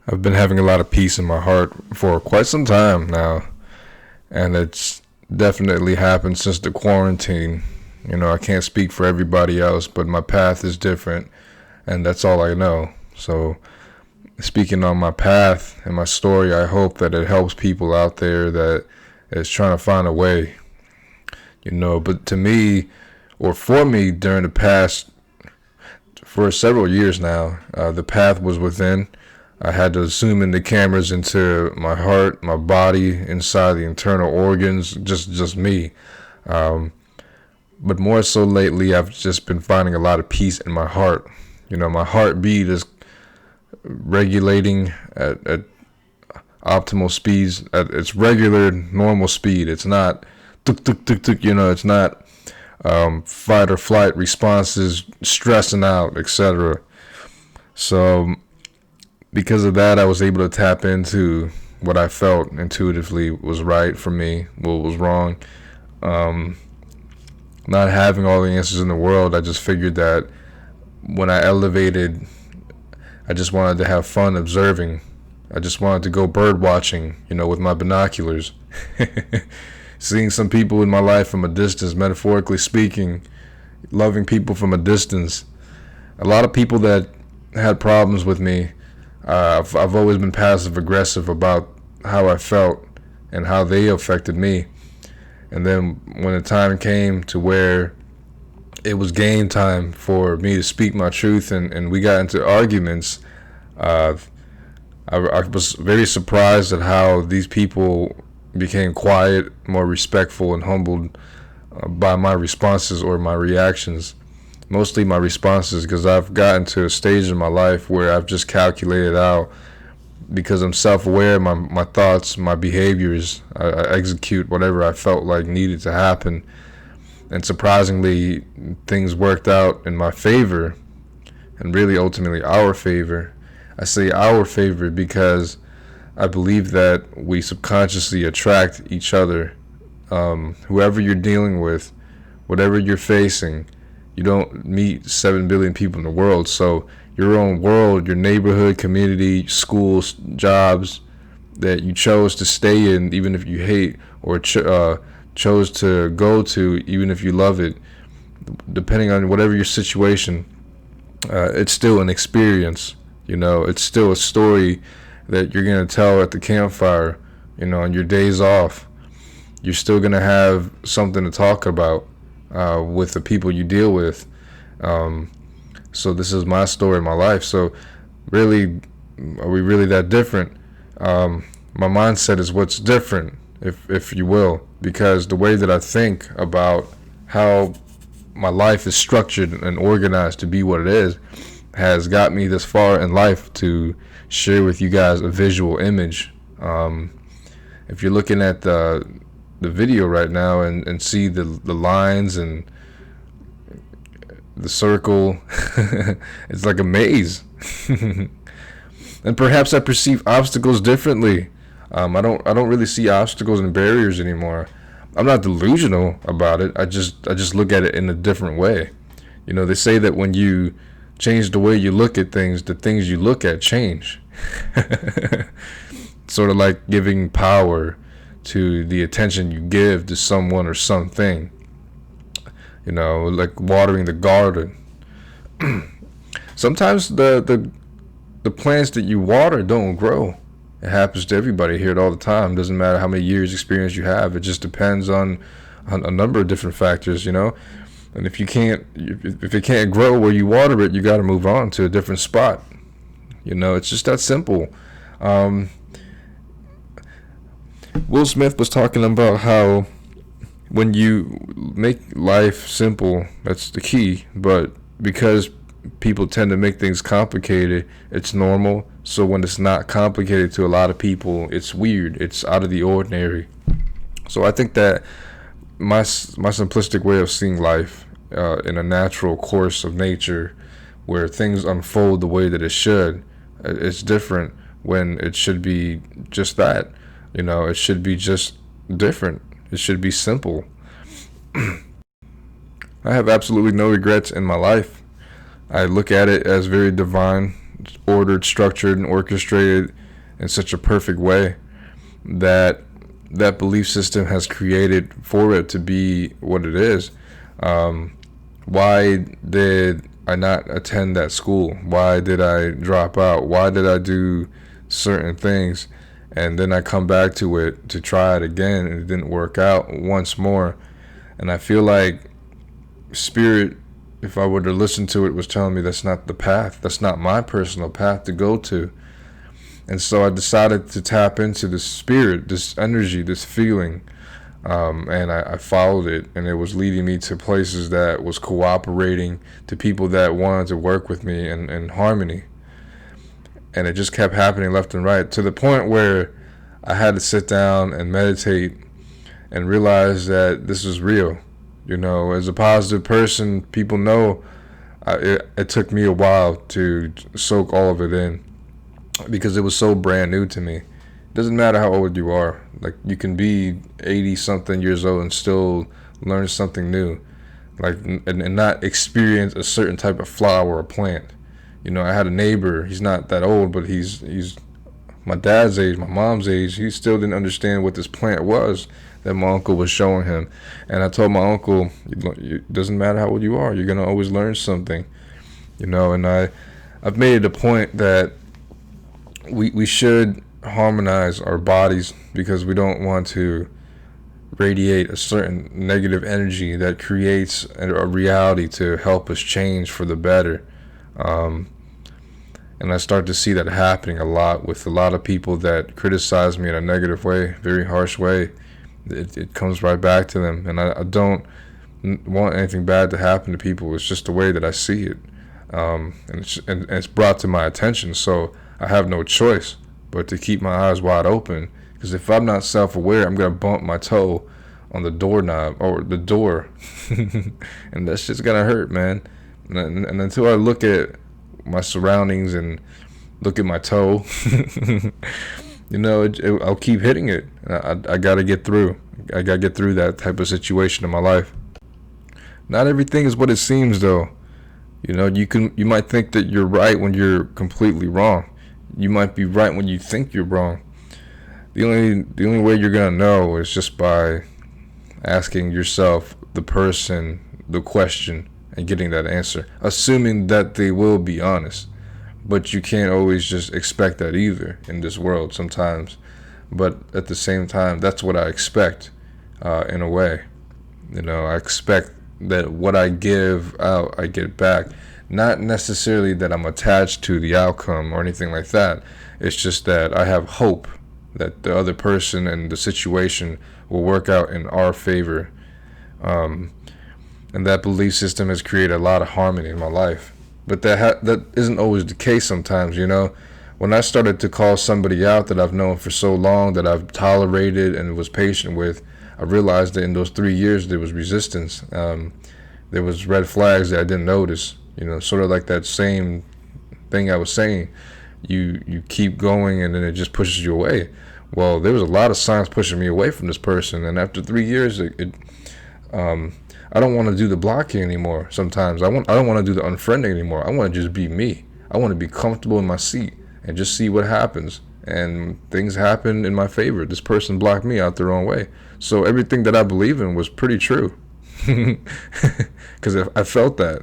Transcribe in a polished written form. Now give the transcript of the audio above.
I've been having a lot of peace in my heart for quite some time now, and it's definitely happened since the quarantine. I can't speak for everybody else, but my path is different, and that's all I know. So, speaking on my path and my story, I hope that it helps people out there that is trying to find a way. But to me, or for me, during the past, for several years now, the path was within. I had to zoom in the cameras into my heart, my body, inside the internal organs, just me. Um, but more so lately, I've just been finding a lot of peace in my heart. My heartbeat is regulating at optimal speeds, at its regular, normal speed. It's not tuk tuk tuk tuk. It's not fight or flight responses, stressing out, etc. So because of that, I was able to tap into what I felt intuitively was right for me, what was wrong. Um, Not having all the answers in the world, I just figured that when I elevated, I just wanted to have fun observing. I just wanted to go bird watching, with my binoculars. Seeing some people in my life from a distance, metaphorically speaking, loving people from a distance. A lot of people that had problems with me, I've always been passive aggressive about how I felt and how they affected me. And then when the time came to where it was game time for me to speak my truth, and we got into arguments, uh, I was very surprised at how these people became quiet, more respectful, and humbled by my responses or my reactions. Mostly my responses, because I've gotten to a stage in my life where I've just calculated out, because I'm self-aware of my thoughts, my behaviors. I execute whatever I felt like needed to happen. And surprisingly, things worked out in my favor, and really ultimately our favor. I say our favor because I believe that we subconsciously attract each other. Whoever you're dealing with, whatever you're facing, you don't meet 7 billion people in the world. So your own world, your neighborhood, community, schools, jobs that you chose to stay in, even if you hate, or chose to go to, even if you love it, depending on whatever your situation, it's still an experience. It's still a story that you're going to tell at the campfire, on your days off. You're still going to have something to talk about with the people you deal with. So this is my story, my life. So really, are we really that different? My mindset is what's different, if you will, because the way that I think about how my life is structured and organized to be what it is has got me this far in life to share with you guys a visual image. If you're looking at the video right now and see the lines and the circle, it's like a maze. And perhaps I perceive obstacles differently. I don't really see obstacles and barriers anymore. I'm not delusional about it. I just look at it in a different way. They say that when you change the way you look at things, the things you look at change. Sort of like giving power to the attention you give to someone or something. Like watering the garden. Sometimes the plants that you water don't grow. It happens to everybody. I hear it all the time. Doesn't matter how many years experience you have. It just depends on a number of different factors, And if it can't grow where you water it, you got to move on to a different spot. It's just that simple. Will Smith was talking about how when you make life simple, that's the key. But because people tend to make things complicated, it's normal. So when it's not complicated to a lot of people, it's weird. It's out of the ordinary. So I think that my simplistic way of seeing life in a natural course of nature, where things unfold the way that it should, it's different when it should be just that. It should be just different. It should be simple. I have absolutely no regrets in my life. I look at it as very divine, ordered, structured, and orchestrated in such a perfect way that that belief system has created for it to be what it is. Why did I not attend that school? Why did I drop out? Why did I do certain things? And then I come back to it to try it again, and it didn't work out once more. And I feel like Spirit, if I were to listen to it, was telling me that's not the path. That's not my personal path to go to. And so I decided to tap into this spirit, this energy, this feeling. And I followed it, and it was leading me to places that was cooperating, to people that wanted to work with me in harmony. And it just kept happening left and right, to the point where I had to sit down and meditate and realize that this is real. You know, as a positive person, people know it took me a while to soak all of it in, because it was so brand new to me. It doesn't matter how old you are. Like, you can be 80 something years old and still learn something new, like, and not experience a certain type of flower or plant. You know, I had a neighbor, he's not that old, but he's my dad's age, my mom's age. He still didn't understand what this plant was that my uncle was showing him. And I told my uncle, it doesn't matter how old you are, you're going to always learn something. You know, and I've made it a point that we should harmonize our bodies, because we don't want to radiate a certain negative energy that creates a reality to help us change for the better. And I start to see that happening a lot with a lot of people that criticize me in a negative way, very harsh way. It comes right back to them, and I don't want anything bad to happen to people. It's just the way that I see it, and it's brought to my attention, so I have no choice but to keep my eyes wide open, because if I'm not self-aware, I'm going to bump my toe on the doorknob or the door, and that's just going to hurt, man. And until I look at my surroundings and look at my toe, you know, I'll keep hitting it. I got to get through. I got to get through that type of situation in my life. Not everything is what it seems, though. You know, you might think that you're right when you're completely wrong. You might be right when you think you're wrong. The only way you're gonna know is just by asking yourself, the person, the question, and getting that answer, assuming that they will be honest. But you can't always just expect that either in this world sometimes. But at the same time, that's what I expect, in a way. You know, I expect that what I give out, I get back. Not necessarily that I'm attached to the outcome or anything like that. It's just that I have hope that the other person and the situation will work out in our favor. And that belief system has created a lot of harmony in my life. But that isn't always the case sometimes, you know. When I started to call somebody out that I've known for so long, that I've tolerated and was patient with, I realized that in those 3 years there was resistance. There was red flags that I didn't notice. You know, sort of like that same thing I was saying. You keep going, and then it just pushes you away. Well, there was a lot of signs pushing me away from this person, and after 3 years, I don't want to do the blocking anymore. Sometimes I don't want to do the unfriending anymore. I want to just be me. I want to be comfortable in my seat and just see what happens. And things happen in my favor. This person blocked me out their own way. So everything that I believe in was pretty true, because I felt that.